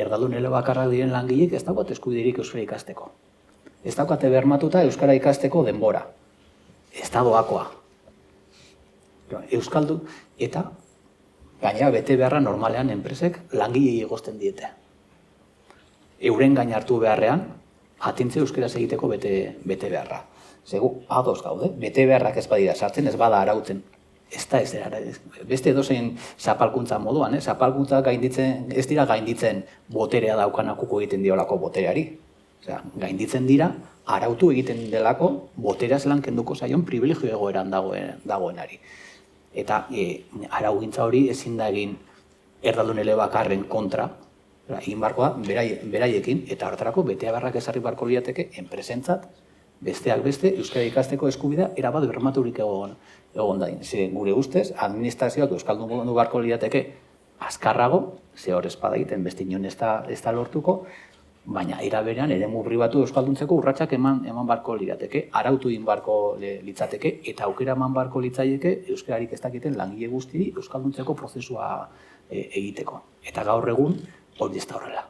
erdaldun elebakarrak diren langileek ez daukate eskubiderik euskara ikasteko. Ez daukate bermatuta euskara ikasteko denbora. Ez da doakoa. Euskaldun, eta gainera bete beharra normalean enpresek langilei egozten diete. Euren gain hartu beharrean, atintze euskaraz egiteko bete beharra. Zegu, ados gaude, bete beharrak ez badira sartzen, ez bada arautzen. Ez da ez dira, beste edozein zapalkuntza moduan, zapalkuntza ez dira gainditzen boterea daukanakuko egiten diolako botereari. Gainditzen dira, arautu egiten delako botereaz lan kenduko zaion privilegio egoeran dagoenari. Eta araugintza hori ezin da egin erdaldun elebakarren kontra, egin barkoa beraiekin, eta hartarako beteabarrak ezarri barko liateke enpresentzat, besteak beste, euskara ikasteko eskubidea erabat bermaturik egon dain. Gure ustez, administrazioak euskaldun gondu barko liateke azkarrago, ze hor espada egiten beste inon ez da lortuko, baina era berean eremu pribatu euskalduntzeko urratsak eman barko lirateke, arautu egin barko litzateke, eta aukera eman barko litzaieke euskararik ez dakiten langile guztiri euskalduntzeko prozesua egiteko. Eta gaur egun hori ez da horrela.